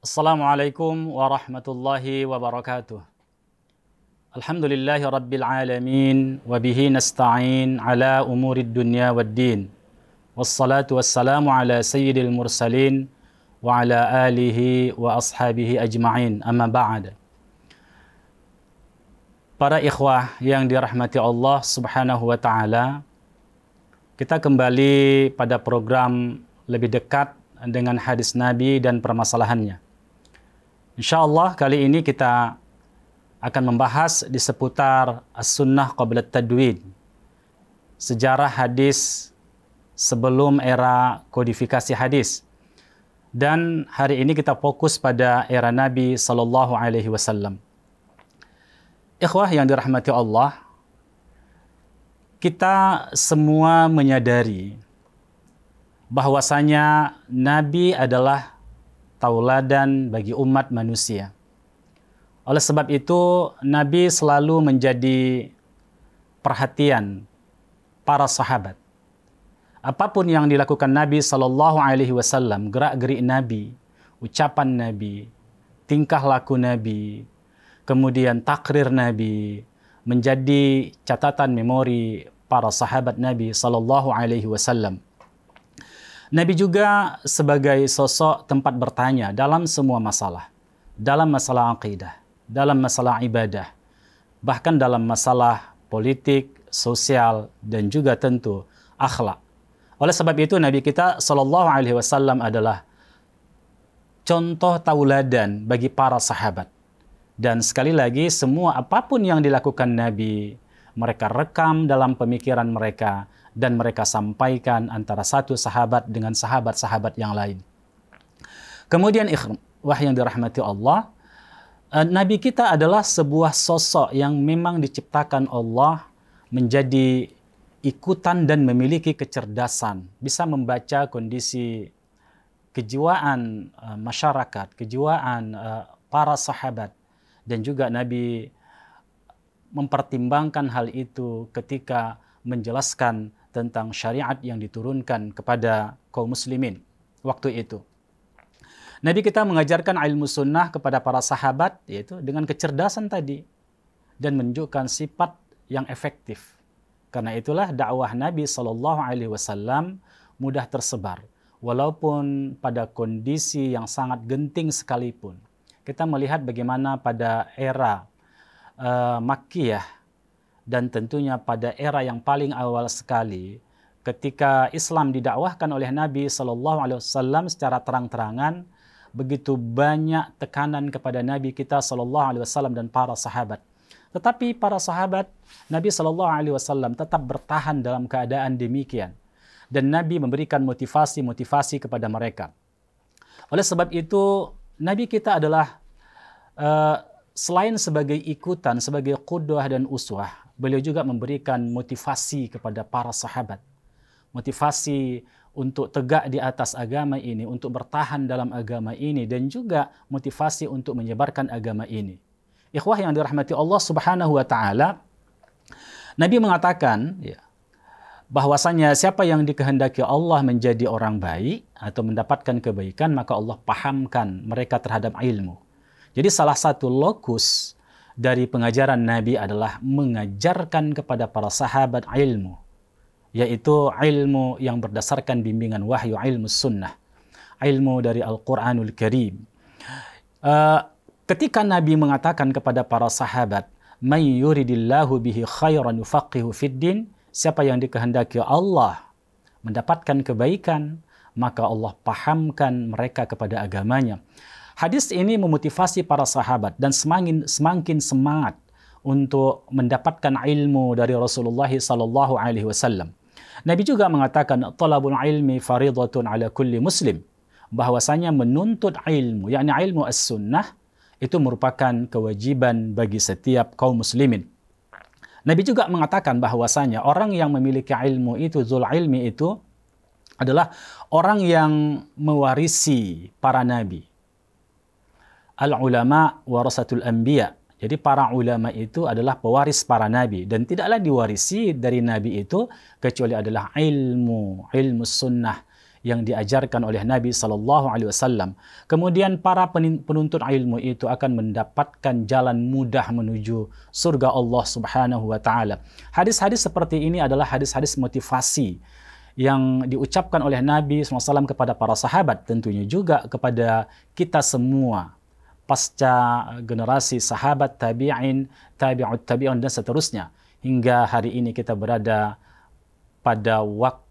Assalamualaikum warahmatullahi wabarakatuh. Alhamdulillahi rabbil alamin wa bihi nasta'in ala umurid dunya waddin. Wassalatu wassalamu ala sayyidil mursalin wa ala alihi wa ashabihi ajma'in. Amma ba'd. Para ikhwah yang dirahmati Allah Subhanahu wa taala, kita kembali pada program lebih dekat dengan hadis Nabi dan permasalahannya. Insyaallah kali ini kita akan membahas di seputar as-sunnah qabla tadwin, sejarah hadis sebelum era kodifikasi hadis. Dan hari ini kita fokus pada era Nabi sallallahu alaihi wasallam. Ikhwah yang dirahmati Allah, kita semua menyadari bahwasanya Nabi adalah tauladan bagi umat manusia. Oleh sebab itu, Nabi selalu menjadi perhatian para sahabat. Apapun yang dilakukan Nabi Sallallahu Alaihi Wasallam, gerak-gerik Nabi, ucapan Nabi, tingkah laku Nabi, kemudian takrir Nabi, menjadi catatan memori para sahabat Nabi Sallallahu Alaihi Wasallam. Nabi juga sebagai sosok tempat bertanya dalam semua masalah. Dalam masalah akidah, dalam masalah ibadah, bahkan dalam masalah politik, sosial, dan juga tentu akhlak. Oleh sebab itu Nabi kita Shallallahu Alaihi Wasallam adalah contoh tauladan bagi para sahabat. Dan sekali lagi, semua apapun yang dilakukan Nabi, mereka rekam dalam pemikiran mereka, dan mereka sampaikan antara satu sahabat dengan sahabat-sahabat yang lain. Kemudian ikhwah yang dirahmati Allah, Nabi kita adalah sebuah sosok yang memang diciptakan Allah menjadi ikutan dan memiliki kecerdasan, bisa membaca kondisi kejiwaan masyarakat, kejiwaan para sahabat, dan juga Nabi mempertimbangkan hal itu ketika menjelaskan tentang syariat yang diturunkan kepada kaum muslimin waktu itu. Nabi kita mengajarkan ilmu sunnah kepada para sahabat, yaitu dengan kecerdasan tadi, dan menunjukkan sifat yang efektif. Karena itulah dakwah Nabi Shallallahu Alaihi Wasallam mudah tersebar, walaupun pada kondisi yang sangat genting sekalipun. Kita melihat bagaimana pada era Makkiyah, dan tentunya pada era yang paling awal sekali, ketika Islam didakwahkan oleh Nabi Shallallahu Alaihi Wasallam secara terang-terangan, begitu banyak tekanan kepada Nabi kita Shallallahu Alaihi Wasallam dan para sahabat. Tetapi para sahabat Nabi Shallallahu Alaihi Wasallam tetap bertahan dalam keadaan demikian, dan Nabi memberikan motivasi-motivasi kepada mereka. Oleh sebab itu, Nabi kita adalah selain sebagai ikutan, sebagai qudwah dan uswah, beliau juga memberikan motivasi kepada para sahabat. Motivasi untuk tegak di atas agama ini, untuk bertahan dalam agama ini, dan juga motivasi untuk menyebarkan agama ini. Ikhwah yang dirahmati Allah Subhanahu wa taala, Nabi mengatakan bahwasanya siapa yang dikehendaki Allah menjadi orang baik atau mendapatkan kebaikan, maka Allah pahamkan mereka terhadap ilmu. Jadi salah satu lokus dari pengajaran Nabi adalah mengajarkan kepada para sahabat ilmu, yaitu ilmu yang berdasarkan bimbingan wahyu, ilmu sunnah, ilmu dari Al-Quranul Karim. Ketika Nabi mengatakan kepada para sahabat, "Man yuridillahu bihi khairan yufaqihu fiddin," siapa yang dikehendaki Allah mendapatkan kebaikan, maka Allah pahamkan mereka kepada agamanya. Hadis ini memotivasi para sahabat dan semakin semangat untuk mendapatkan ilmu dari Rasulullah sallallahu alaihi wasallam. Nabi juga mengatakan talabul ilmi faridatun ala kulli muslim, bahwasanya menuntut ilmu, yakni ilmu as-sunnah, itu merupakan kewajiban bagi setiap kaum muslimin. Nabi juga mengatakan bahwasanya orang yang memiliki ilmu itu, zul ilmi itu, adalah orang yang mewarisi para nabi. Al-ulama warasatul anbiya. Jadi para ulama itu adalah pewaris para nabi, dan tidaklah diwarisi dari nabi itu kecuali adalah ilmu sunnah yang diajarkan oleh Nabi Sallallahu Alaihi Wasallam, kemudian para penuntut ilmu itu akan mendapatkan jalan mudah menuju surga Allah Subhanahu Wa Taala. Hadis-hadis seperti ini adalah hadis-hadis motivasi yang diucapkan oleh Nabi SAW kepada para sahabat, tentunya juga kepada kita semua pasca generasi sahabat, tabi'in, tabi'ut tabi'un dan seterusnya hingga hari ini kita berada pada waktu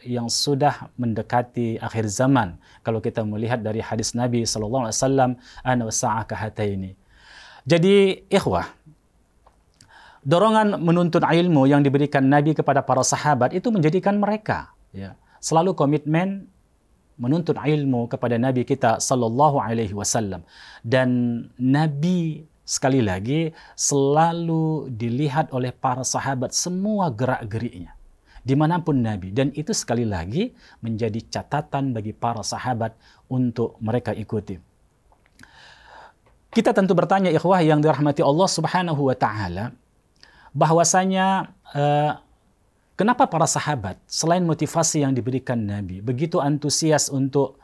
yang sudah mendekati akhir zaman. Kalau kita melihat dari hadis Nabi sallallahu alaihi wasallam, ana wasa'ah kahataini. Jadi, ikhwah, dorongan menuntut ilmu yang diberikan Nabi kepada para sahabat itu menjadikan mereka selalu komitmen menuntut ilmu kepada Nabi kita sallallahu alaihi wasallam. Dan Nabi sekali lagi selalu dilihat oleh para sahabat semua gerak-geriknya dimanapun Nabi, dan itu sekali lagi menjadi catatan bagi para sahabat untuk mereka ikuti. Kita tentu bertanya, ikhwah yang dirahmati Allah Subhanahu wa Ta'ala, bahwasanya kenapa para sahabat selain motivasi yang diberikan Nabi begitu antusias untuk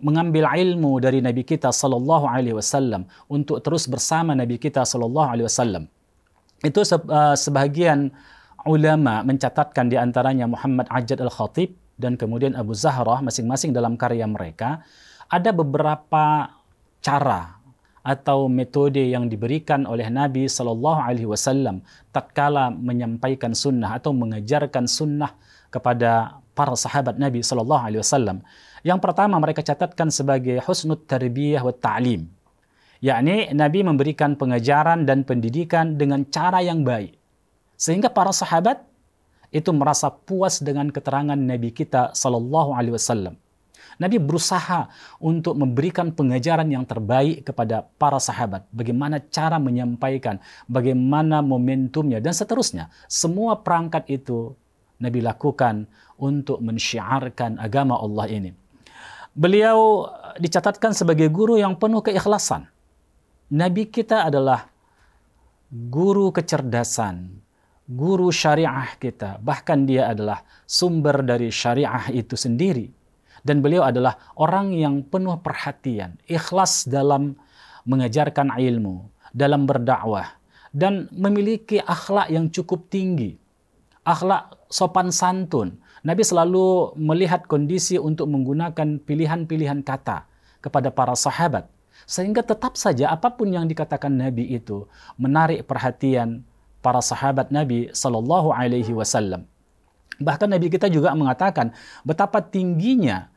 mengambil ilmu dari Nabi kita sallallahu alaihi wasallam, untuk terus bersama Nabi kita sallallahu alaihi wasallam. Itu sebagian ulama mencatatkan, di antaranya Muhammad Ajad Al-Khatib dan kemudian Abu Zahrah, masing-masing dalam karya mereka ada beberapa cara atau metode yang diberikan oleh Nabi Sallallahu Alaihi Wasallam tatkala menyampaikan sunnah atau mengajarkan sunnah kepada para sahabat Nabi Sallallahu Alaihi Wasallam. Yang pertama mereka catatkan sebagai husnut tarbiyah wa ta'lim, yakni Nabi memberikan pengajaran dan pendidikan dengan cara yang baik, sehingga para sahabat itu merasa puas dengan keterangan Nabi kita Sallallahu Alaihi Wasallam. Nabi berusaha untuk memberikan pengajaran yang terbaik kepada para sahabat. Bagaimana cara menyampaikan, bagaimana momentumnya, dan seterusnya. Semua perangkat itu Nabi lakukan untuk mensyiarkan agama Allah ini. Beliau dicatatkan sebagai guru yang penuh keikhlasan. Nabi kita adalah guru kecerdasan, guru syariah kita. Bahkan dia adalah sumber dari syariah itu sendiri. Dan beliau adalah orang yang penuh perhatian, ikhlas dalam mengajarkan ilmu, dalam berdakwah, dan memiliki akhlak yang cukup tinggi. Akhlak sopan santun. Nabi selalu melihat kondisi untuk menggunakan pilihan-pilihan kata kepada para sahabat. Sehingga tetap saja apapun yang dikatakan Nabi itu menarik perhatian para sahabat Nabi Sallallahu Alaihi Wasallam. Bahkan Nabi kita juga mengatakan betapa tingginya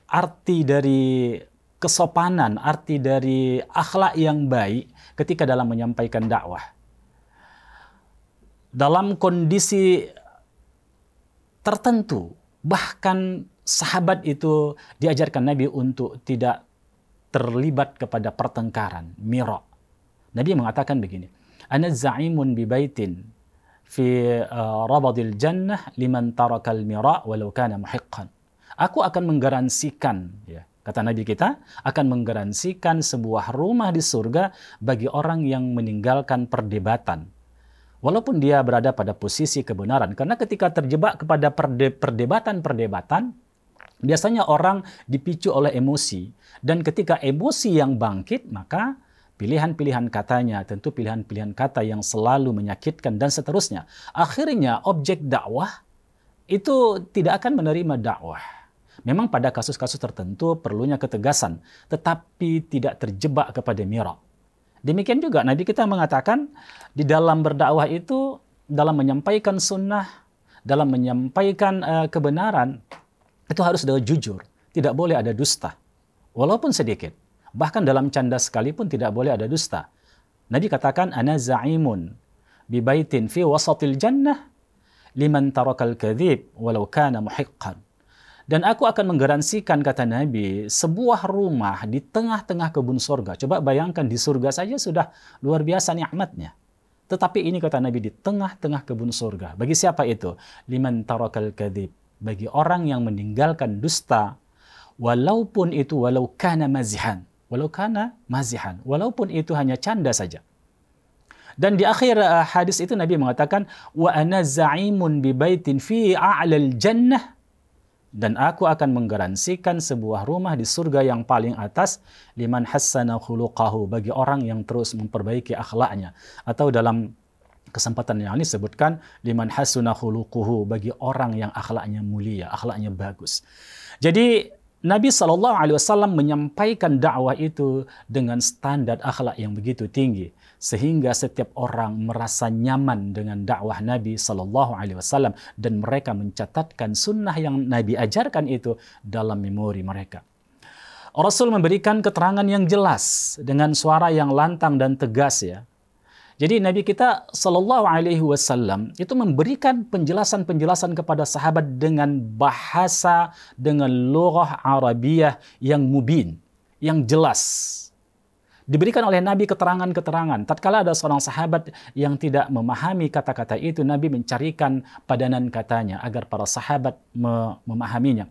arti dari kesopanan, arti dari akhlak yang baik ketika dalam menyampaikan dakwah. Dalam kondisi tertentu, bahkan sahabat itu diajarkan Nabi untuk tidak terlibat kepada pertengkaran, mira'. Nabi mengatakan begini, "Ana za'imun bi baitin fi rabadil jannah liman tarakal mira' walau kana muhiqqan." Aku akan menggaransikan, kata Nabi kita, akan menggaransikan sebuah rumah di surga bagi orang yang meninggalkan perdebatan, walaupun dia berada pada posisi kebenaran. Karena ketika terjebak kepada perdebatan, biasanya orang dipicu oleh emosi, dan ketika emosi yang bangkit, maka pilihan-pilihan katanya, tentu pilihan-pilihan kata yang selalu menyakitkan dan seterusnya. Akhirnya objek dakwah itu tidak akan menerima dakwah. Memang pada kasus-kasus tertentu perlunya ketegasan, tetapi tidak terjebak kepada mira'. Demikian juga Nabi kita mengatakan di dalam berdakwah itu, dalam menyampaikan sunnah, dalam menyampaikan kebenaran, itu harus ada jujur, tidak boleh ada dusta, walaupun sedikit. Bahkan dalam canda sekalipun tidak boleh ada dusta. Nabi katakan, "Ana za'imun bi baitin fi wasatil jannah liman tarakal kadhib walau kana muhiqqan." Dan aku akan menggaransikan, kata Nabi, sebuah rumah di tengah-tengah kebun surga. Coba bayangkan, di surga saja sudah luar biasa nikmatnya. Tetapi ini, kata Nabi, di tengah-tengah kebun surga. Bagi siapa itu? Liman tarakal kadhib. Bagi orang yang meninggalkan dusta, walaupun itu walaupun itu hanya canda saja. Dan di akhir hadis itu Nabi mengatakan, wa ana za'imun bi baitin fi a'lal jannah, dan aku akan menggaransikan sebuah rumah di surga yang paling atas liman hassana khuluqahu, bagi orang yang terus memperbaiki akhlaknya. Atau dalam kesempatan yang ini disebutkan liman hasuna khuluquhu, bagi orang yang akhlaknya mulia, akhlaknya bagus. Jadi Nabi SAW menyampaikan dakwah itu dengan standar akhlak yang begitu tinggi, sehingga setiap orang merasa nyaman dengan dakwah Nabi SAW dan mereka mencatatkan sunnah yang Nabi ajarkan itu dalam memori mereka. Rasul memberikan keterangan yang jelas dengan suara yang lantang dan tegas ya. Jadi Nabi kita SAW itu memberikan penjelasan-penjelasan kepada sahabat dengan bahasa, dengan lughah Arabiyah yang mubin, yang jelas. Diberikan oleh Nabi keterangan-keterangan. Tatkala ada seorang sahabat yang tidak memahami kata-kata itu, Nabi mencarikan padanan katanya agar para sahabat memahaminya.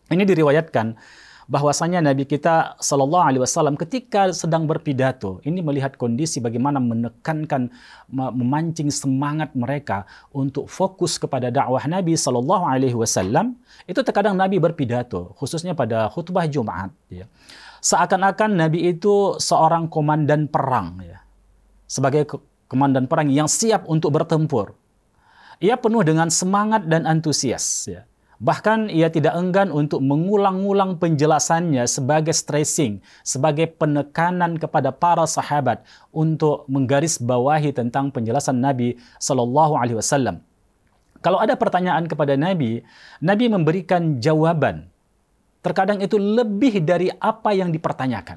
Ini diriwayatkan bahwasanya Nabi kita SAW ketika sedang berpidato, ini melihat kondisi bagaimana menekankan, memancing semangat mereka untuk fokus kepada dakwah Nabi SAW. Itu terkadang Nabi berpidato, khususnya pada khutbah Jumat. Ya. Seakan-akan Nabi itu seorang komandan perang, ya. Sebagai komandan perang yang siap untuk bertempur. Ia penuh dengan semangat dan antusias. Ya. Bahkan ia tidak enggan untuk mengulang-ulang penjelasannya sebagai stressing, sebagai penekanan kepada para sahabat untuk menggarisbawahi tentang penjelasan Nabi SAW. Kalau ada pertanyaan kepada Nabi, Nabi memberikan jawaban. Terkadang itu lebih dari apa yang dipertanyakan.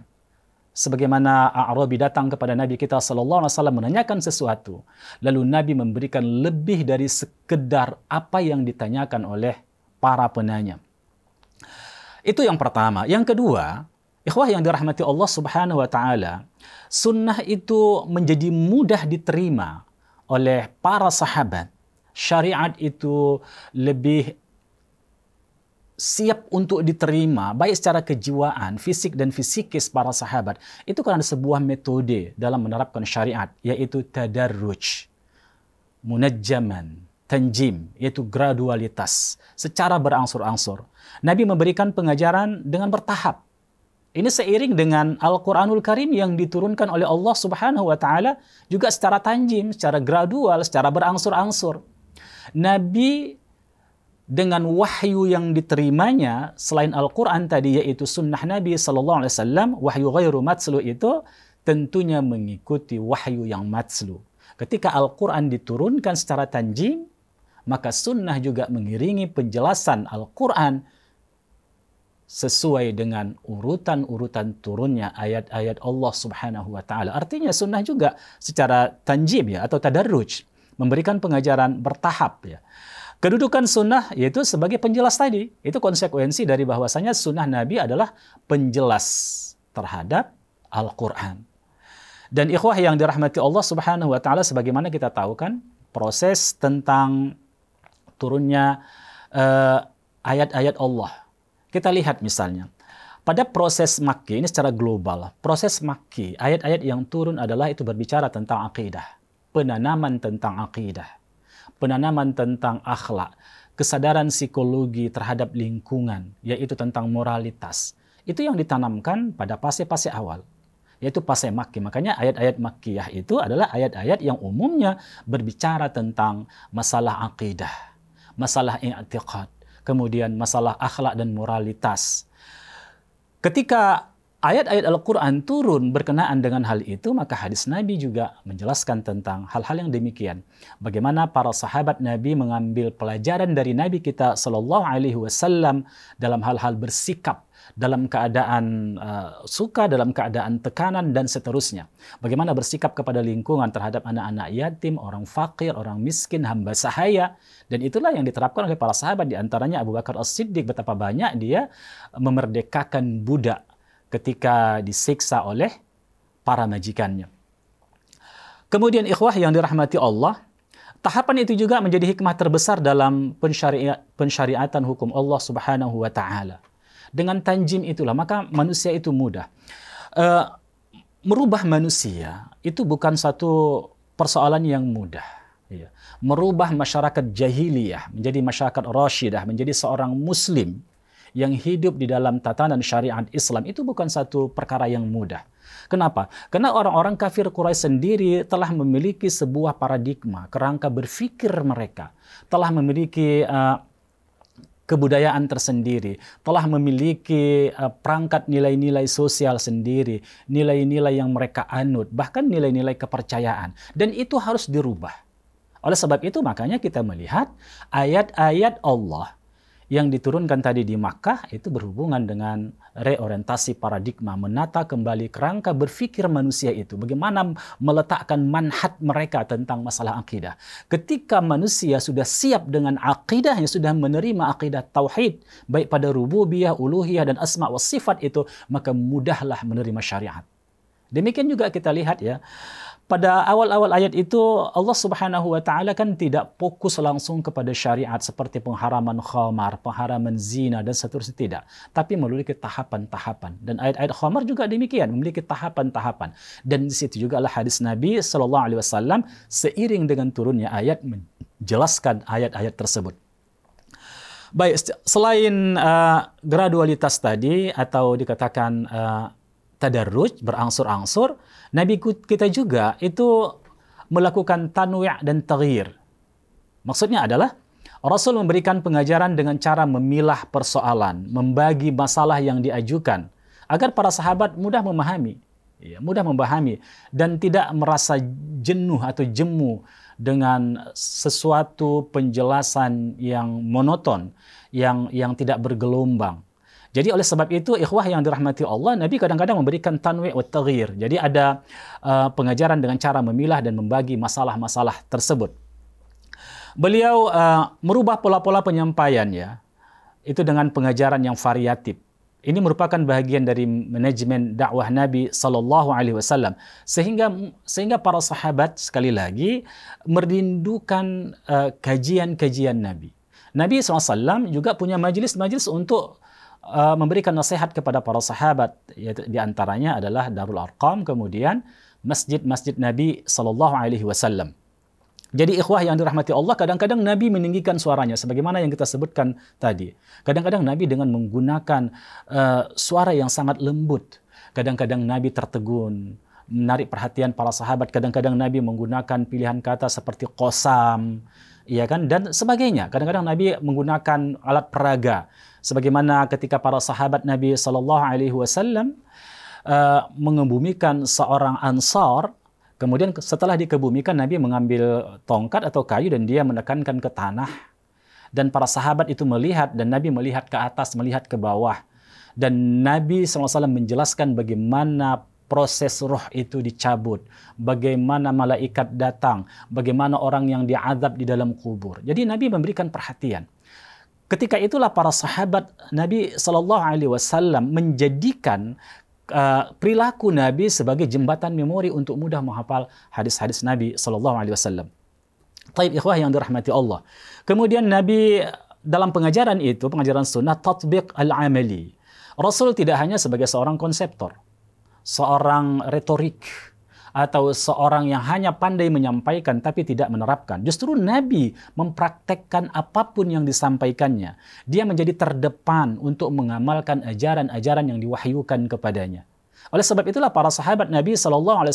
Sebagaimana A'rabi datang kepada Nabi kita SAW menanyakan sesuatu, lalu Nabi memberikan lebih dari sekedar apa yang ditanyakan oleh para penanya. Itu yang pertama. Yang kedua, ikhwah yang dirahmati Allah Subhanahu wa taala, sunnah itu menjadi mudah diterima oleh para sahabat. Syariat itu lebih siap untuk diterima, baik secara kejiwaan, fisik dan fisikis para sahabat. Itu karena sebuah metode dalam menerapkan syariat, yaitu tadarruj, munajjaman, tanjim, yaitu gradualitas, secara berangsur-angsur. Nabi memberikan pengajaran dengan bertahap. Ini seiring dengan Al-Quranul Karim yang diturunkan oleh Allah Subhanahu wa taala juga secara tanjim, secara gradual, secara berangsur-angsur. Nabi dengan wahyu yang diterimanya selain Al-Quran tadi, yaitu sunnah Nabi SAW, wahyu ghairu matslu itu tentunya mengikuti wahyu yang matslu. Ketika Al-Quran diturunkan secara tanjim, maka sunnah juga mengiringi penjelasan Al-Quran sesuai dengan urutan-urutan turunnya ayat-ayat Allah Subhanahu wa taala. Artinya sunnah juga secara tanjim ya, atau tadarruj, memberikan pengajaran bertahap ya. Kedudukan sunnah yaitu sebagai penjelas tadi. Itu konsekuensi dari bahwasanya sunnah Nabi adalah penjelas terhadap Al-Quran. Dan ikhwah yang dirahmati Allah Subhanahu wa taala, sebagaimana kita tahu kan, proses tentang turunnya ayat-ayat Allah. Kita lihat misalnya, pada proses Makki, ini secara global, proses Makki, ayat-ayat yang turun adalah itu berbicara tentang akidah, penanaman tentang akidah, penanaman tentang akhlak, kesadaran psikologi terhadap lingkungan, yaitu tentang moralitas. Itu yang ditanamkan pada fase-fase awal, yaitu fase Makki. Makanya ayat-ayat Makkiyah itu adalah ayat-ayat yang umumnya berbicara tentang masalah akidah, masalah i'tiqad, kemudian masalah akhlak dan moralitas. Ketika ayat-ayat Al-Quran turun berkenaan dengan hal itu, maka hadis Nabi juga menjelaskan tentang hal-hal yang demikian. Bagaimana para sahabat Nabi mengambil pelajaran dari Nabi kita SAW dalam hal-hal bersikap, dalam keadaan suka, dalam keadaan tekanan, dan seterusnya. Bagaimana bersikap kepada lingkungan terhadap anak-anak yatim, orang fakir, orang miskin, hamba sahaya. Dan itulah yang diterapkan oleh para sahabat, diantaranya Abu Bakar As-Siddiq, betapa banyak dia memerdekakan budak ketika disiksa oleh para majikannya. Kemudian ikhwah yang dirahmati Allah, tahapan itu juga menjadi hikmah terbesar dalam pensyariatan hukum Allah Subhanahu wa taala. Dengan tanjim itulah, maka manusia itu mudah. Merubah manusia itu bukan satu persoalan yang mudah. Ya. Merubah masyarakat jahiliyah menjadi masyarakat rasyidah, menjadi seorang muslim yang hidup di dalam tatanan syariat Islam itu bukan satu perkara yang mudah. Kenapa? Karena orang-orang kafir Quraisy sendiri telah memiliki sebuah paradigma, kerangka berpikir mereka, telah memiliki kebudayaan tersendiri, telah memiliki perangkat nilai-nilai sosial sendiri, nilai-nilai yang mereka anut, bahkan nilai-nilai kepercayaan. Dan itu harus dirubah. Oleh sebab itu makanya kita melihat ayat-ayat Allah yang diturunkan tadi di Makkah itu berhubungan dengan reorientasi paradigma, menata kembali kerangka berpikir manusia itu, bagaimana meletakkan manhaj mereka tentang masalah akidah. Ketika manusia sudah siap dengan akidahnya, sudah menerima akidah tauhid, baik pada rububiyah, uluhiyah, dan asma wa sifat itu, maka mudahlah menerima syariat. Demikian juga kita lihat ya, pada awal-awal ayat itu Allah Subhanahu wa taala kan tidak fokus langsung kepada syariat seperti pengharaman khamar, pengharaman zina dan seterusnya, tidak, tapi memiliki tahapan-tahapan. Dan ayat-ayat khamar juga demikian, memiliki tahapan-tahapan. Dan di situ juga adalah hadis Nabi sallallahu alaihi wasallam seiring dengan turunnya ayat menjelaskan ayat-ayat tersebut. Baik, selain gradualitas tadi atau dikatakan tadarruj, berangsur-angsur, Nabi kita juga itu melakukan tanwi' dan taghyir. Maksudnya adalah Rasul memberikan pengajaran dengan cara memilah persoalan, membagi masalah yang diajukan agar para sahabat mudah memahami, mudah memahami dan tidak merasa jenuh atau jemu dengan sesuatu penjelasan yang monoton, yang tidak bergelombang. Jadi oleh sebab itu, ikhwah yang dirahmati Allah, Nabi kadang-kadang memberikan tanwi' wa taghyir. Jadi ada pengajaran dengan cara memilah dan membagi masalah-masalah tersebut. Beliau merubah pola-pola penyampaian ya, itu dengan pengajaran yang variatif. Ini merupakan bagian dari manajemen dakwah Nabi Sallallahu Alaihi Wasallam, sehingga para sahabat sekali lagi merindukan kajian-kajian Nabi. Nabi SAW juga punya majelis-majelis untuk memberikan nasihat kepada para sahabat, yaitu di antaranya adalah Darul Arqam, kemudian masjid-masjid Nabi sallallahu alaihi wasallam. Jadi ikhwah yang dirahmati Allah, kadang-kadang Nabi meninggikan suaranya sebagaimana yang kita sebutkan tadi. Kadang-kadang Nabi dengan menggunakan suara yang sangat lembut. Kadang-kadang Nabi tertegun, menarik perhatian para sahabat. Kadang-kadang Nabi menggunakan pilihan kata seperti qasam, ya kan, dan sebagainya. Kadang-kadang Nabi menggunakan alat peraga. Sebagaimana ketika para sahabat Nabi Sallallahu Alaihi Wasallam mengebumikan seorang Ansar, kemudian setelah dikebumikan Nabi mengambil tongkat atau kayu dan dia menekankan ke tanah, dan para sahabat itu melihat, dan Nabi melihat ke atas, melihat ke bawah, dan Nabi SAW menjelaskan bagaimana proses roh itu dicabut, bagaimana malaikat datang, bagaimana orang yang diazab di dalam kubur. Jadi Nabi memberikan perhatian. Ketika itulah para sahabat Nabi Sallallahu Alaihi Wasallam menjadikan perilaku Nabi sebagai jembatan memori untuk mudah menghafal hadis-hadis Nabi Sallallahu Alaihi Wasallam. Taib ikhwah yang dirahmati Allah. Kemudian Nabi dalam pengajaran itu, pengajaran sunnah, tatbiq al-amali. Rasul tidak hanya sebagai seorang konseptor, seorang retorik, atau seorang yang hanya pandai menyampaikan tapi tidak menerapkan. Justru Nabi mempraktekkan apapun yang disampaikannya. Dia menjadi terdepan untuk mengamalkan ajaran-ajaran yang diwahyukan kepadanya. Oleh sebab itulah para sahabat Nabi SAW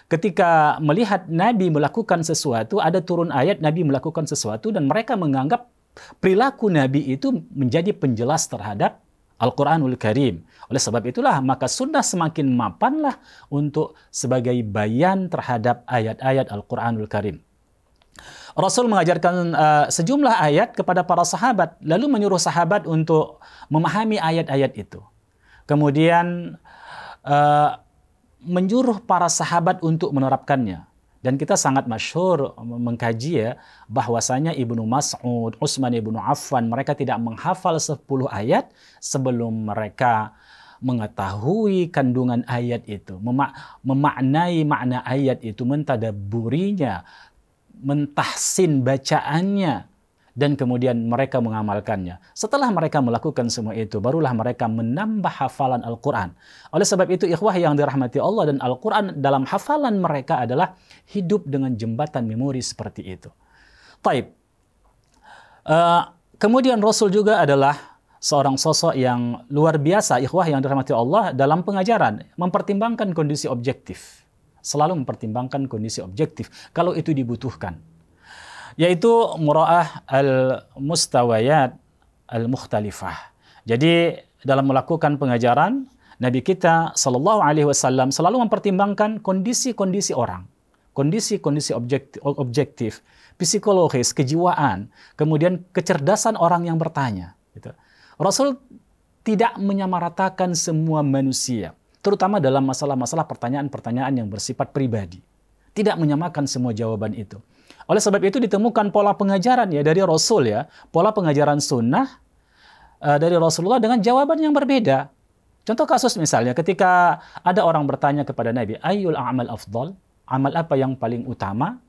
ketika melihat Nabi melakukan sesuatu, ada turun ayat Nabi melakukan sesuatu, dan mereka menganggap perilaku Nabi itu menjadi penjelas terhadap Al-Quranul Karim. Oleh sebab itulah maka sunnah semakin mapanlah untuk sebagai bayan terhadap ayat-ayat Al-Quranul Karim. Rasul mengajarkan sejumlah ayat kepada para sahabat, lalu menyuruh sahabat untuk memahami ayat-ayat itu. Kemudian menyuruh para sahabat untuk menerapkannya. Dan kita sangat masyhur mengkaji ya, bahwasanya Ibnu Mas'ud, Utsman Ibnu Affan, mereka tidak menghafal 10 ayat sebelum mereka mengetahui kandungan ayat itu, memaknai makna ayat itu, mentadabburinya, mentahsin bacaannya, dan kemudian mereka mengamalkannya. Setelah mereka melakukan semua itu, barulah mereka menambah hafalan Al-Quran. Oleh sebab itu, ikhwah yang dirahmati Allah, dan Al-Quran dalam hafalan mereka adalah hidup dengan jembatan memori seperti itu. Taib. Kemudian Rasul juga adalah seorang sosok yang luar biasa, ikhwah yang dirahmati Allah, dalam pengajaran, mempertimbangkan kondisi objektif. Selalu mempertimbangkan kondisi objektif, kalau itu dibutuhkan. Yaitu mura'ah al-mustawayat al-mukhtalifah. Jadi dalam melakukan pengajaran, Nabi kita Shallallahu Alaihi Wasallam selalu mempertimbangkan kondisi-kondisi orang, kondisi-kondisi objektif, psikologis, kejiwaan, kemudian kecerdasan orang yang bertanya. Gitu. Rasul tidak menyamaratakan semua manusia, terutama dalam masalah-masalah pertanyaan-pertanyaan yang bersifat pribadi. Tidak menyamakan semua jawaban itu. Oleh sebab itu ditemukan pola pengajaran ya dari Rasul ya, pola pengajaran sunnah dari Rasulullah dengan jawaban yang berbeda. Contoh kasus misalnya ketika ada orang bertanya kepada Nabi, ayyul a'mal afdal? Amal apa yang paling utama?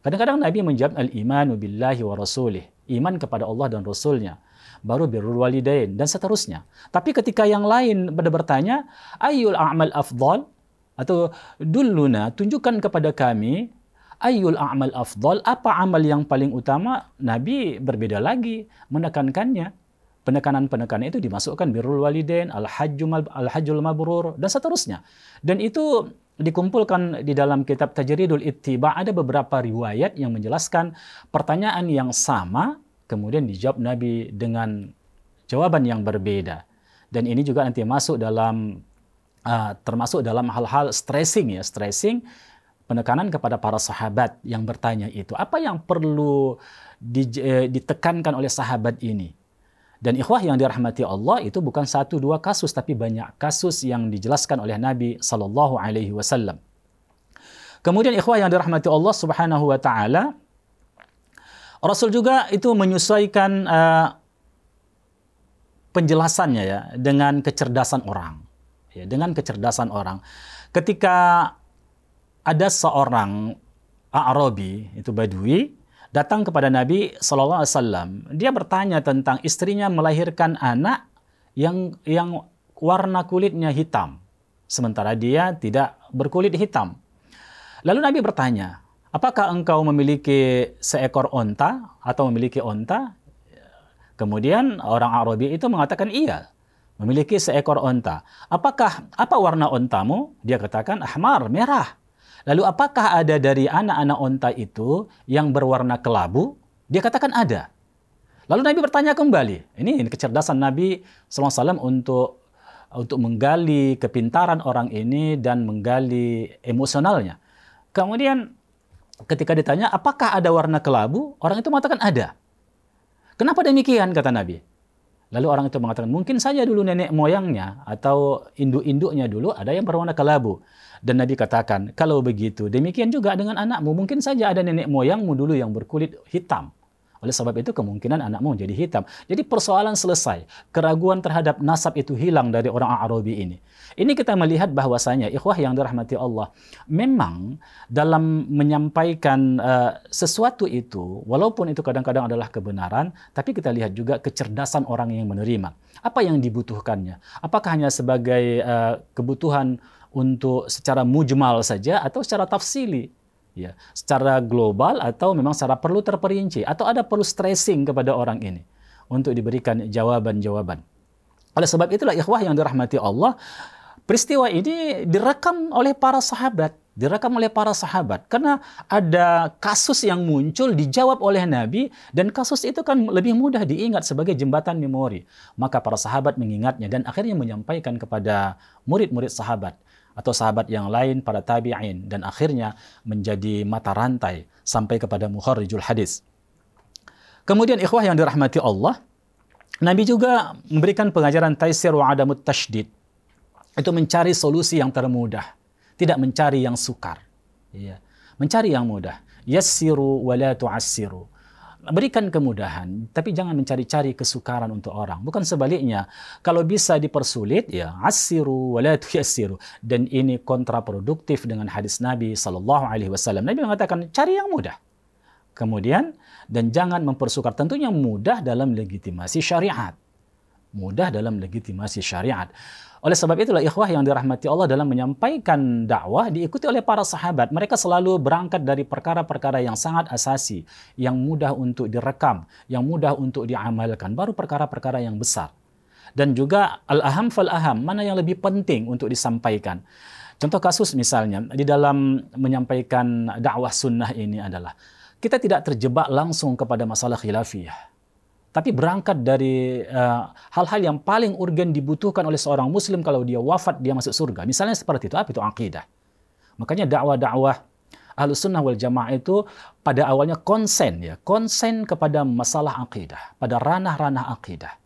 Kadang-kadang Nabi menjawab al-imanu billahi wa rasulih, iman kepada Allah dan Rasulnya, baru birrul walidain dan seterusnya. Tapi ketika yang lain bertanya, ayyul a'mal afdal? Atau dulluna, tunjukkan kepada kami ayyul a'mal afdal, apa amal yang paling utama? Nabi berbeda lagi menekankannya. Penekanan-penekanan itu dimasukkan birrul walidain, al-hajjul mabrur dan seterusnya. Dan itu dikumpulkan di dalam kitab Tajridul Ittiba, ada beberapa riwayat yang menjelaskan pertanyaan yang sama kemudian dijawab Nabi dengan jawaban yang berbeda. Dan ini juga nanti masuk dalam termasuk dalam hal-hal stressing ya, stressing penekanan kepada para sahabat yang bertanya itu. Apa yang perlu ditekankan oleh sahabat ini? Dan ikhwah yang dirahmati Allah, itu bukan 1-2 kasus, tapi banyak kasus yang dijelaskan oleh Nabi Sallallahu Alaihi Wasallam. Kemudian ikhwah yang dirahmati Allah Subhanahu Wa Taala, Rasul juga itu menyesuaikan penjelasannya ya dengan kecerdasan orang. Ya, dengan kecerdasan orang. Ketika ada seorang A'rabi, itu Badui, datang kepada Nabi Sallallahu Alaihi Wasallam. Dia bertanya tentang istrinya melahirkan anak yang warna kulitnya hitam, sementara dia tidak berkulit hitam. Lalu Nabi bertanya, apakah engkau memiliki seekor onta atau memiliki onta? Kemudian orang Arabi itu mengatakan iya, memiliki seekor onta. Apa warna ontamu? Dia katakan ahmar, merah. Lalu apakah ada dari anak-anak onta itu yang berwarna kelabu? Dia katakan ada. Lalu Nabi bertanya kembali. Ini kecerdasan Nabi SAW untuk menggali kepintaran orang ini dan menggali emosionalnya. Kemudian ketika ditanya apakah ada warna kelabu? Orang itu mengatakan ada. Kenapa demikian? Kata Nabi. Lalu orang itu mengatakan mungkin saja dulu nenek moyangnya atau induk-induknya dulu ada yang berwarna kelabu. Dan Nabi katakan, kalau begitu, demikian juga dengan anakmu. Mungkin saja ada nenek moyangmu dulu yang berkulit hitam. Oleh sebab itu, kemungkinan anakmu jadi hitam. Jadi persoalan selesai. Keraguan terhadap nasab itu hilang dari orang Arabi ini. Ini kita melihat bahwasanya, ikhwah yang dirahmati Allah, memang dalam menyampaikan sesuatu itu, walaupun itu kadang-kadang adalah kebenaran, tapi kita lihat juga kecerdasan orang yang menerima. Apa yang dibutuhkannya? Apakah hanya sebagai kebutuhan untuk secara mujmal saja atau secara tafsili, ya, secara global atau memang secara perlu terperinci atau ada perlu stressing kepada orang ini untuk diberikan jawaban-jawaban. Oleh sebab itulah ikhwah yang dirahmati Allah, peristiwa ini direkam oleh para sahabat, karena ada kasus yang muncul dijawab oleh Nabi dan kasus itu kan lebih mudah diingat sebagai jembatan memori. Maka para sahabat mengingatnya dan akhirnya menyampaikan kepada murid-murid sahabat atau sahabat yang lain, para tabi'in, dan akhirnya menjadi mata rantai sampai kepada mukharrijul hadis. Kemudian ikhwah yang dirahmati Allah, Nabi juga memberikan pengajaran taisir wa adamut tasydid. Itu mencari solusi yang termudah, tidak mencari yang sukar. Ya. Mencari yang mudah. Yassiru wa la tu'assiru. Berikan kemudahan, tapi jangan mencari-cari kesukaran untuk orang. Bukan sebaliknya. Kalau bisa dipersulit, ya assiru wa la tuyassiru. Dan ini kontraproduktif dengan hadis Nabi Sallallahu Alaihi Wasallam. Nabi mengatakan, cari yang mudah. Kemudian, dan jangan mempersukar. Tentunya mudah dalam legitimasi syariat. Mudah dalam legitimasi syariat. Oleh sebab itulah ikhwah yang dirahmati Allah, dalam menyampaikan dakwah diikuti oleh para sahabat. Mereka selalu berangkat dari perkara-perkara yang sangat asasi, yang mudah untuk direkam, yang mudah untuk diamalkan, baru perkara-perkara yang besar. Dan juga al-aham fal-aham, mana yang lebih penting untuk disampaikan. Contoh kasus misalnya, di dalam menyampaikan dakwah sunnah ini adalah, kita tidak terjebak langsung kepada masalah khilafiyah. Tapi berangkat dari hal-hal yang paling urgen dibutuhkan oleh seorang muslim kalau dia wafat, dia masuk surga. Misalnya seperti itu, apa itu akidah. Makanya dakwah-dakwah Ahlus Sunnah wal Jamaah itu pada awalnya konsen kepada masalah akidah, pada ranah-ranah akidah.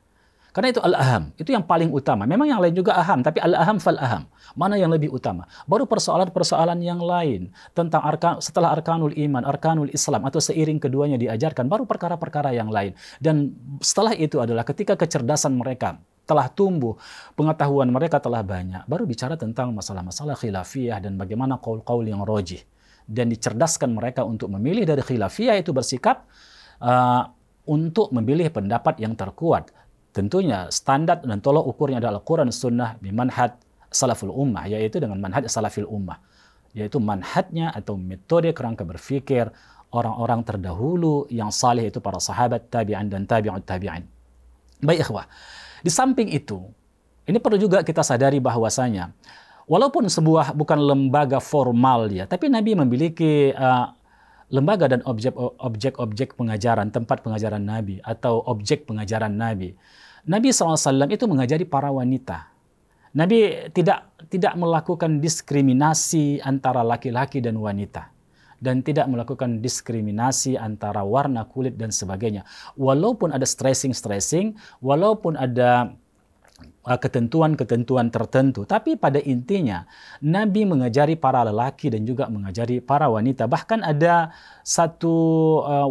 Karena itu al-aham, itu yang paling utama. Memang yang lain juga aham, tapi al-aham fal-aham. Mana yang lebih utama? Baru persoalan-persoalan yang lain tentang setelah arkanul iman, arkanul Islam, atau seiring keduanya diajarkan, baru perkara-perkara yang lain. Dan setelah itu adalah ketika kecerdasan mereka telah tumbuh, pengetahuan mereka telah banyak, baru bicara tentang masalah-masalah khilafiyah dan bagaimana qaul-qaul yang rajih. Dan dicerdaskan mereka untuk memilih dari khilafiyah itu bersikap untuk memilih pendapat yang terkuat. Tentunya standar dan tolak ukurnya adalah Al-Quran Sunnah bimanhaj salaful ummah, yaitu dengan manhaj salafil ummah, yaitu manhajnya atau metode kerangka berfikir orang-orang terdahulu yang saleh, itu para sahabat, tabi'in dan tabi'ut tabi'in. Baik ikhwah, di samping itu, ini perlu juga kita sadari bahwasanya walaupun sebuah bukan lembaga formal ya, tapi Nabi memiliki lembaga dan objek-objek pengajaran, tempat pengajaran Nabi atau objek pengajaran Nabi. Nabi SAW itu mengajari para wanita. Nabi tidak melakukan diskriminasi antara laki-laki dan wanita. Dan tidak melakukan diskriminasi antara warna kulit dan sebagainya. Walaupun ada stressing, walaupun ada ketentuan-ketentuan tertentu. Tapi pada intinya, Nabi mengajari para lelaki dan juga mengajari para wanita. Bahkan ada satu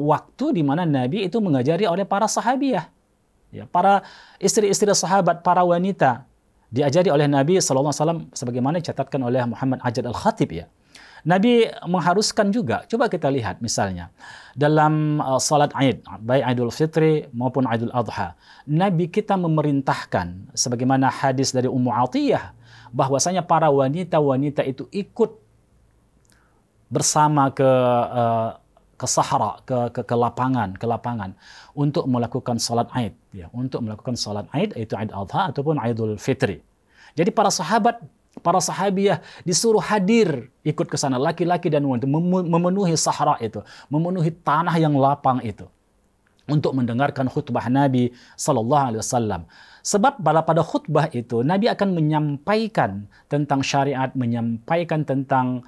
waktu di mana Nabi itu mengajari oleh para sahabiah. Ya, para istri-istri sahabat, para wanita. Diajari oleh Nabi SAW sebagaimana dicatatkan oleh Muhammad Ajad Al-Khatib ya. Nabi mengharuskan juga, coba kita lihat misalnya, dalam salat Aid, baik Idul Fitri maupun Idul Adha, Nabi kita memerintahkan, sebagaimana hadis dari Ummu Atiyah, bahwasanya para wanita-wanita itu ikut bersama ke sahara, ke lapangan untuk melakukan salat Aid, ya, untuk melakukan salat Aid, yaitu Aid Adha ataupun Idul Fitri. Jadi para sahabat, para sahabiah disuruh hadir ikut ke sana, laki-laki dan wanita, memenuhi sahara itu, memenuhi tanah yang lapang itu, untuk mendengarkan khutbah Nabi Sallallahu Alaihi Wasallam. Sebab pada khutbah itu Nabi akan menyampaikan tentang syariat, menyampaikan tentang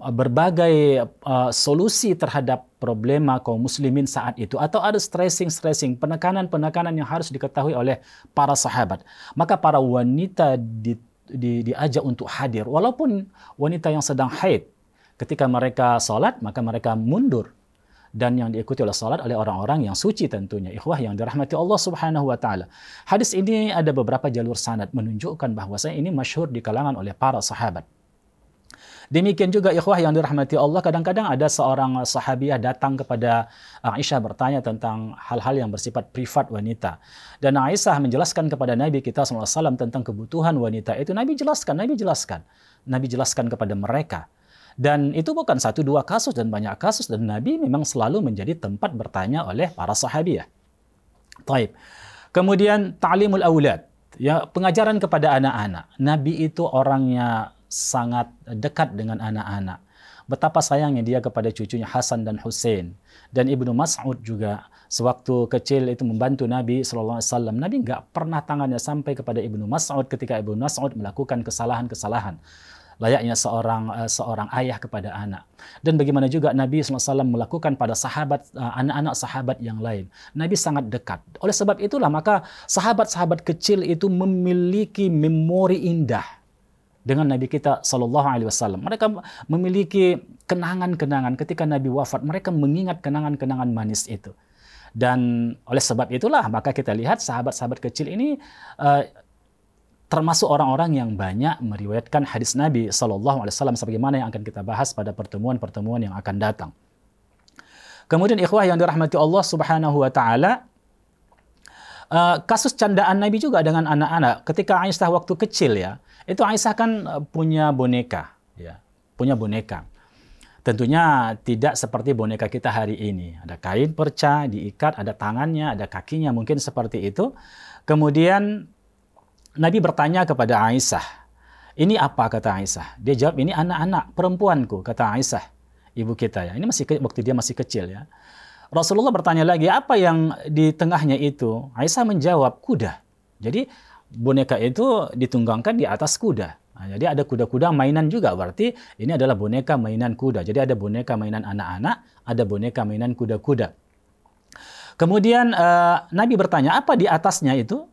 berbagai solusi terhadap problema kaum muslimin saat itu, atau ada stressing, penekanan yang harus diketahui oleh para sahabat. Maka para wanita diajak untuk hadir, walaupun wanita yang sedang haid, ketika mereka salat maka mereka mundur, dan yang diikuti oleh salat oleh orang-orang yang suci tentunya, ikhwah yang dirahmati Allah Subhanahu wa taala. Hadis ini ada beberapa jalur sanad menunjukkan bahwasanya ini masyhur di kalangan oleh para sahabat. Demikian juga ikhwah yang dirahmati Allah, kadang-kadang ada seorang sahabiah datang kepada Aisyah bertanya tentang hal-hal yang bersifat privat wanita. Dan Aisyah menjelaskan kepada Nabi kita SAW tentang kebutuhan wanita itu. Nabi jelaskan kepada mereka. Dan itu bukan satu dua kasus dan banyak kasus, dan Nabi memang selalu menjadi tempat bertanya oleh para sahabiah. Taib. Kemudian ta'limul aulad, ya, pengajaran kepada anak-anak. Nabi itu orangnya sangat dekat dengan anak-anak. Betapa sayangnya dia kepada cucunya Hasan dan Hussein. Dan Ibnu Mas'ud juga sewaktu kecil itu membantu Nabi SAW. Nabi nggak pernah tangannya sampai kepada Ibnu Mas'ud ketika Ibnu Mas'ud melakukan kesalahan-kesalahan. Layaknya seorang ayah kepada anak. Dan bagaimana juga Nabi SAW melakukan pada sahabat, anak-anak sahabat yang lain. Nabi sangat dekat. Oleh sebab itulah maka sahabat-sahabat kecil itu memiliki memori indah dengan Nabi kita Sallallahu Alaihi Wasallam. Mereka memiliki kenangan-kenangan ketika Nabi wafat. Mereka mengingat kenangan-kenangan manis itu. Dan oleh sebab itulah maka kita lihat sahabat-sahabat kecil ini termasuk orang-orang yang banyak meriwayatkan hadis Nabi Sallallahu Alaihi Wasallam, sebagaimana yang akan kita bahas pada pertemuan-pertemuan yang akan datang. Kemudian ikhwah yang dirahmati Allah Subhanahu wa taala, kasus candaan Nabi juga dengan anak-anak. Ketika Aisyah waktu kecil ya, itu Aisyah kan punya boneka, ya, punya boneka. Tentunya tidak seperti boneka kita hari ini. Ada kain perca, diikat, ada tangannya, ada kakinya, mungkin seperti itu. Kemudian Nabi bertanya kepada Aisyah, ini apa, kata Aisyah? Dia jawab, ini anak-anak perempuanku, kata Aisyah, ibu kita ya. Ini waktu dia masih kecil ya. Rasulullah bertanya lagi, apa yang di tengahnya itu? Aisyah menjawab, kuda. Jadi boneka itu ditunggangkan di atas kuda. Nah, jadi ada kuda-kuda mainan juga, berarti ini adalah boneka mainan kuda. Jadi ada boneka mainan anak-anak, ada boneka mainan kuda-kuda. Kemudian Nabi bertanya, apa di atasnya itu?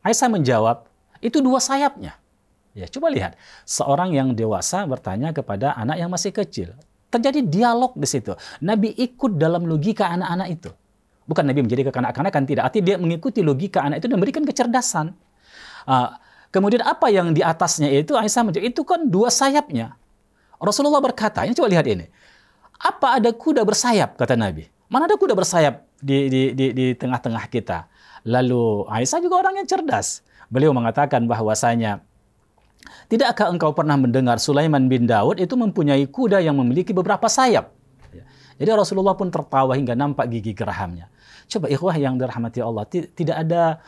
Aisyah menjawab, itu 2 sayapnya. Ya, coba lihat, seorang yang dewasa bertanya kepada anak yang masih kecil. Terjadi dialog di situ. Nabi ikut dalam logika anak-anak itu. Bukan Nabi menjadi kekanak-kanakan, tidak. Artinya dia mengikuti logika anak itu dan memberikan kecerdasan. Kemudian apa yang di atasnya itu? Aisyah menjawab, itu kan 2 sayapnya. Rasulullah berkata, ini coba lihat ini. Apa ada kuda bersayap, kata Nabi. Mana ada kuda bersayap di tengah-tengah kita? Lalu Aisyah juga orang yang cerdas. Beliau mengatakan bahwasanya, tidakkah engkau pernah mendengar Sulaiman bin Daud itu mempunyai kuda yang memiliki beberapa sayap? Jadi Rasulullah pun tertawa hingga nampak gigi gerahamnya. Coba ikhwah yang dirahmati Allah, tidak ada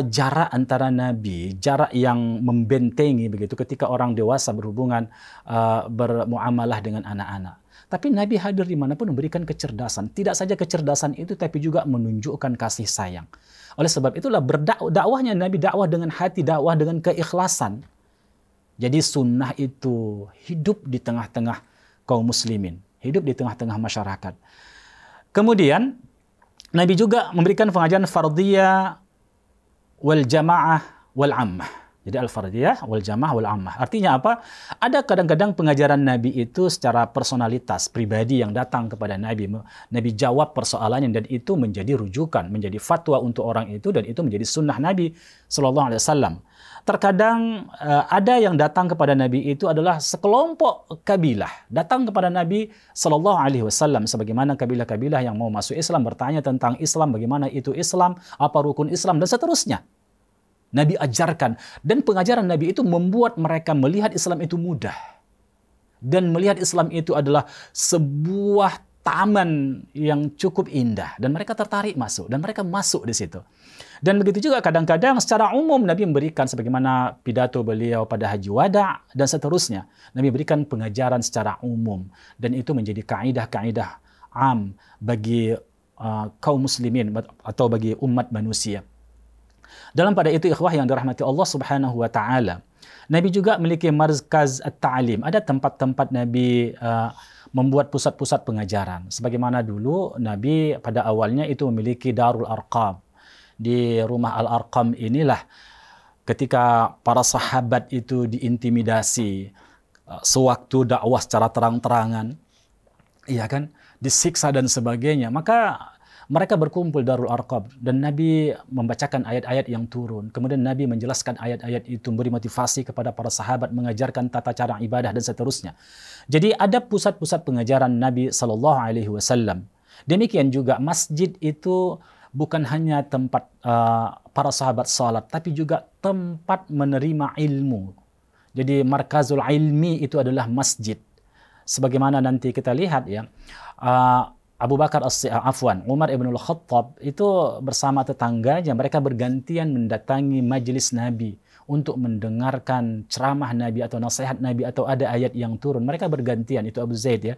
jarak antara Nabi, jarak yang membentengi begitu ketika orang dewasa berhubungan, bermuamalah dengan anak-anak. Tapi Nabi hadir dimanapun memberikan kecerdasan. Tidak saja kecerdasan itu, tapi juga menunjukkan kasih sayang. Oleh sebab itulah dakwahnya Nabi dakwah dengan hati, dakwah dengan keikhlasan. Jadi sunnah itu hidup di tengah-tengah kaum muslimin, hidup di tengah-tengah masyarakat. Kemudian Nabi juga memberikan pengajaran fardiyah wal jamaah wal ammah. Jadi al-fardiyah wal jamaah wal ammah. Artinya apa? Ada kadang-kadang pengajaran Nabi itu secara personalitas pribadi yang datang kepada Nabi. Nabi jawab persoalannya dan itu menjadi rujukan, menjadi fatwa untuk orang itu, dan itu menjadi sunnah Nabi sallallahu alaihi wasallam. Terkadang ada yang datang kepada Nabi itu adalah sekelompok kabilah datang kepada Nabi sallallahu alaihi wasallam, sebagaimana kabilah-kabilah yang mau masuk Islam bertanya tentang Islam, bagaimana itu Islam, apa rukun Islam dan seterusnya. Nabi ajarkan, dan pengajaran Nabi itu membuat mereka melihat Islam itu mudah dan melihat Islam itu adalah sebuah taman yang cukup indah, dan mereka tertarik masuk dan mereka masuk di situ. Dan begitu juga kadang-kadang secara umum Nabi memberikan, sebagaimana pidato beliau pada Haji Wada dan seterusnya. Nabi berikan pengajaran secara umum dan itu menjadi kaidah-kaidah am bagi kaum muslimin atau bagi umat manusia. Dalam pada itu ikhwah yang dirahmati Allah Subhanahu wa taala, Nabi juga memiliki markaz at-ta'lim. Ada tempat-tempat Nabi membuat pusat-pusat pengajaran. Sebagaimana dulu Nabi pada awalnya itu memiliki Darul Arqam. Di rumah Al-Arqam inilah ketika para sahabat itu diintimidasi sewaktu dakwah secara terang-terangan, iya kan, disiksa dan sebagainya, maka mereka berkumpul Darul Arqam dan Nabi membacakan ayat-ayat yang turun. Kemudian Nabi menjelaskan ayat-ayat itu, memberi motivasi kepada para sahabat, mengajarkan tata cara ibadah dan seterusnya. Jadi ada pusat-pusat pengajaran Nabi sallallahu alaihi wasallam. Demikian juga masjid itu bukan hanya tempat para sahabat salat, tapi juga tempat menerima ilmu. Jadi markazul ilmi itu adalah masjid. Sebagaimana nanti kita lihat ya, Umar ibn al-Khattab itu bersama tetangganya, mereka bergantian mendatangi majelis Nabi untuk mendengarkan ceramah Nabi atau nasihat Nabi atau ada ayat yang turun. Mereka bergantian, itu Abu Zaid ya.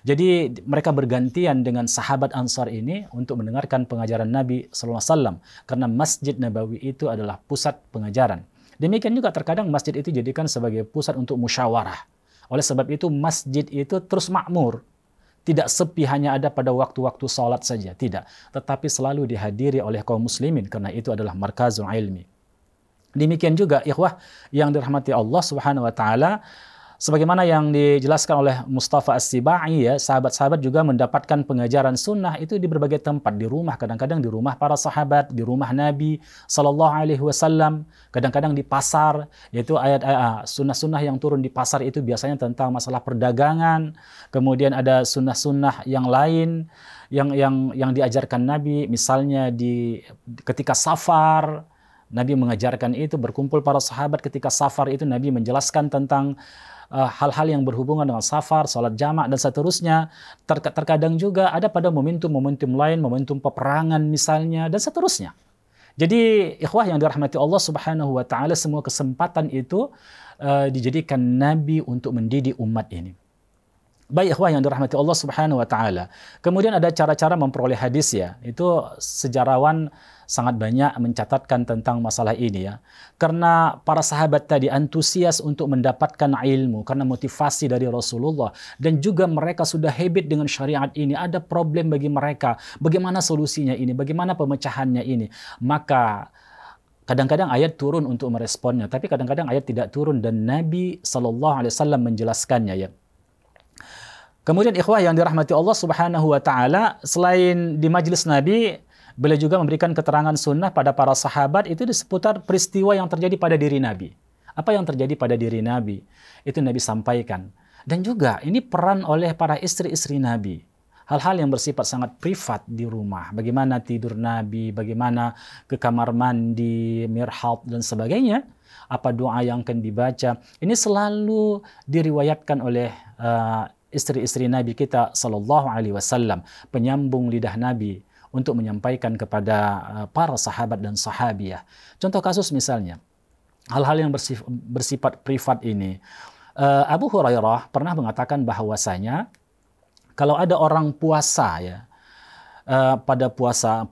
Jadi mereka bergantian dengan sahabat Ansar ini untuk mendengarkan pengajaran Nabi sallallahu alaihi wasallam, karena Masjid Nabawi itu adalah pusat pengajaran. Demikian juga terkadang masjid itu dijadikan sebagai pusat untuk musyawarah. Oleh sebab itu masjid itu terus makmur. Tidak sepi hanya ada pada waktu-waktu salat saja, tidak. Tetapi selalu dihadiri oleh kaum muslimin, karena itu adalah markazul ilmi. Demikian juga ikhwah yang dirahmati Allah Subhanahu wa taala, Sebagaimana yang dijelaskan oleh Mustafa As-Sibai, ya, sahabat-sahabat juga mendapatkan pengajaran sunnah itu di berbagai tempat, di rumah, kadang-kadang di rumah para sahabat, di rumah Nabi Sallallahu Alaihi Wasallam, kadang-kadang di pasar, yaitu ayat-ayat sunnah-sunnah yang turun di pasar itu biasanya tentang masalah perdagangan. Kemudian ada sunnah-sunnah yang lain yang diajarkan Nabi, misalnya ketika safar. Nabi mengajarkan itu, berkumpul para sahabat ketika safar itu Nabi menjelaskan tentang hal-hal yang berhubungan dengan safar, salat jamak dan seterusnya. Terkadang juga ada pada momentum-momentum lain, momentum peperangan misalnya dan seterusnya. Jadi ikhwah yang dirahmati Allah Subhanahu wa taala, semua kesempatan itu dijadikan Nabi untuk mendidik umat ini. Baik ikhwah yang dirahmati Allah Subhanahu wa taala. Kemudian ada cara-cara memperoleh hadis, ya. Itu sejarawan sangat banyak mencatatkan tentang masalah ini, ya. Karena para sahabat tadi antusias untuk mendapatkan ilmu karena motivasi dari Rasulullah, dan juga mereka sudah habit dengan syariat ini, ada problem bagi mereka. Bagaimana solusinya ini? Bagaimana pemecahannya ini? Maka kadang-kadang ayat turun untuk meresponnya, tapi kadang-kadang ayat tidak turun dan Nabi sallallahu alaihi wasallam menjelaskannya, ya. Kemudian ikhwah yang dirahmati Allah Subhanahu wa taala, selain di majlis Nabi, beliau juga memberikan keterangan sunnah pada para sahabat itu di seputar peristiwa yang terjadi pada diri Nabi. Apa yang terjadi pada diri Nabi? Itu Nabi sampaikan. Dan juga ini peran oleh para istri-istri Nabi. Hal-hal yang bersifat sangat privat di rumah. Bagaimana tidur Nabi, bagaimana ke kamar mandi, mirhab dan sebagainya. Apa doa yang akan dibaca. Ini selalu diriwayatkan oleh istri-istri Nabi kita Sallallahu Alaihi Wasallam, penyambung lidah Nabi untuk menyampaikan kepada para sahabat dan sahabiah. Contoh kasus misalnya, hal-hal yang bersifat privat ini. Abu Hurairah pernah mengatakan bahwasanya kalau ada orang puasa, ya, pada puasa,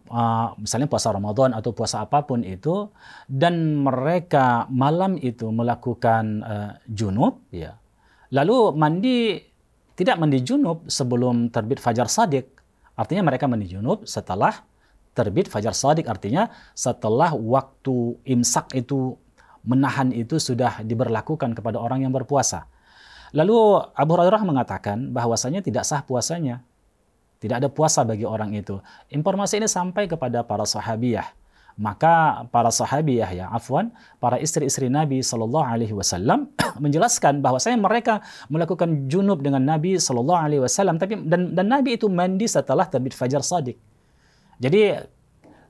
misalnya puasa Ramadan atau puasa apapun itu, dan mereka malam itu melakukan junub, ya, lalu tidak mandi junub sebelum terbit fajar shadiq. Artinya mereka mandi junub setelah terbit fajar shadiq, artinya setelah waktu imsak itu, menahan itu sudah diberlakukan kepada orang yang berpuasa. Lalu Abu Hurairah mengatakan bahwasanya tidak sah puasanya. Tidak ada puasa bagi orang itu. Informasi ini sampai kepada para sahabiyah. Maka para sahabiyah, ya, para istri-istri Nabi Sallallahu Alaihi Wasallam menjelaskan bahwasanya mereka melakukan junub dengan Nabi Sallallahu Alaihi Wasallam, dan Nabi itu mandi setelah terbit fajar shadiq. Jadi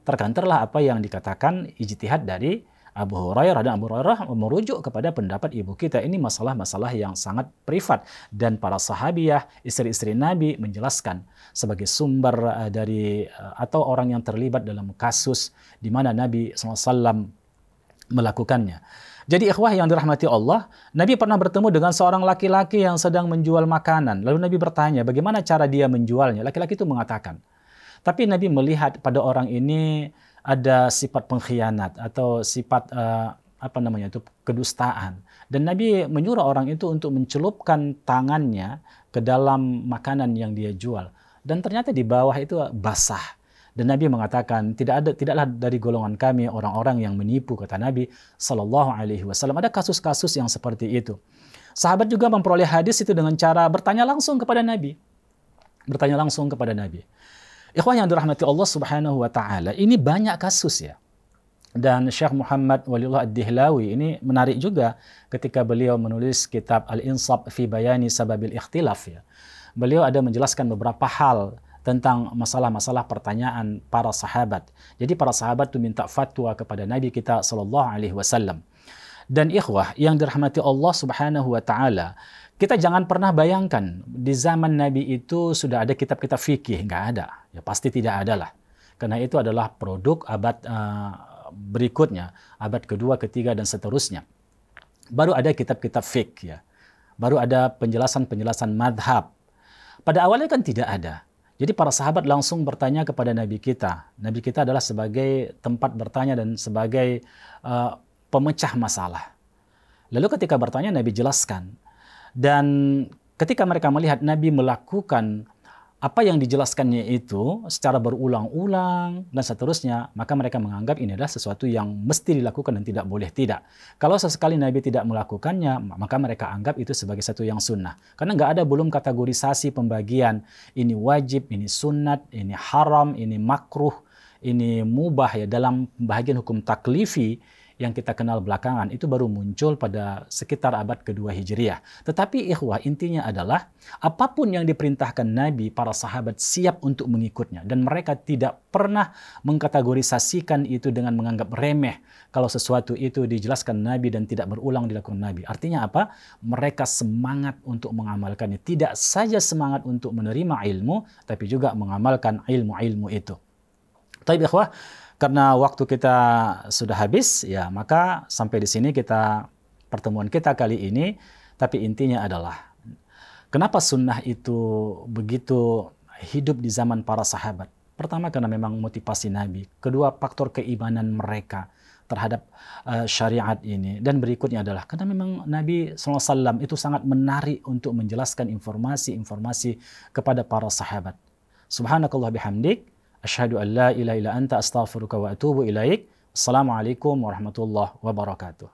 terkantorlah apa yang dikatakan ijtihad dari Abu Hurairah, dan Abu Hurairah merujuk kepada pendapat ibu kita. Ini masalah-masalah yang sangat privat, dan para sahabiyah, istri-istri Nabi menjelaskan sebagai sumber dari atau orang yang terlibat dalam kasus di mana Nabi SAW melakukannya. Jadi ikhwah yang dirahmati Allah, Nabi pernah bertemu dengan seorang laki-laki yang sedang menjual makanan. Lalu Nabi bertanya, bagaimana cara dia menjualnya? Laki-laki itu mengatakan, tapi Nabi melihat pada orang ini ada sifat pengkhianat atau sifat kedustaan. Dan Nabi menyuruh orang itu untuk mencelupkan tangannya ke dalam makanan yang dia jual. Dan ternyata di bawah itu basah. Dan Nabi mengatakan, tidaklah dari golongan kami orang-orang yang menipu, kata Nabi Sallallahu Alaihi Wasallam. Ada kasus-kasus yang seperti itu. Sahabat juga memperoleh hadis itu dengan cara bertanya langsung kepada Nabi. Bertanya langsung kepada Nabi. Ikhwah yang dirahmati Allah Subhanahu wa taala, ini banyak kasus, ya. Dan Syekh Muhammad Waliullah Ad-Dihlawi ini menarik juga ketika beliau menulis kitab Al-Insaf fi Bayani Sababil Ikhtilaf, ya. Beliau ada menjelaskan beberapa hal tentang masalah-masalah pertanyaan para sahabat. Jadi para sahabat itu minta fatwa kepada Nabi kita Sallallahu Alaihi Wasallam. Dan ikhwah yang dirahmati Allah Subhanahu wa taala, kita jangan pernah bayangkan di zaman Nabi itu sudah ada kitab-kitab fikih. Nggak ada. Ya pasti tidak ada lah. Karena itu adalah produk abad berikutnya. Abad kedua, ketiga, dan seterusnya. Baru ada kitab-kitab fikih, ya. Baru ada penjelasan-penjelasan madhab. Pada awalnya kan tidak ada. Jadi para sahabat langsung bertanya kepada Nabi kita. Nabi kita adalah sebagai tempat bertanya dan sebagai pemecah masalah. Lalu ketika bertanya, Nabi jelaskan. Dan ketika mereka melihat Nabi melakukan apa yang dijelaskannya itu secara berulang-ulang dan seterusnya, maka mereka menganggap ini adalah sesuatu yang mesti dilakukan dan tidak boleh tidak. Kalau sesekali Nabi tidak melakukannya, maka mereka anggap itu sebagai satu yang sunnah. Karena nggak ada belum kategorisasi pembagian ini wajib, ini sunat, ini haram, ini makruh, ini mubah ya dalam pembagian hukum taklifi yang kita kenal belakangan itu baru muncul pada sekitar abad kedua Hijriah. Tetapi ikhwah, intinya adalah apapun yang diperintahkan Nabi, para sahabat siap untuk mengikutnya. Dan mereka tidak pernah mengkategorisasikan itu dengan menganggap remeh kalau sesuatu itu dijelaskan Nabi dan tidak berulang dilakukan Nabi. Artinya apa? Mereka semangat untuk mengamalkannya. Tidak saja semangat untuk menerima ilmu, tapi juga mengamalkan ilmu-ilmu itu. Tapi ikhwah, karena waktu kita sudah habis, ya maka sampai di sini pertemuan kita kali ini. Tapi intinya adalah, kenapa sunnah itu begitu hidup di zaman para sahabat? Pertama, karena memang motivasi Nabi. Kedua, faktor keimanan mereka terhadap syariat ini. Dan berikutnya adalah, karena memang Nabi SAW itu sangat menarik untuk menjelaskan informasi-informasi kepada para sahabat. Subhanakallah bihamdik. Asyhadu an la ilaha illa anta astaghfiruka wa atubu ilaik. Assalamualaikum warahmatullahi wabarakatuh.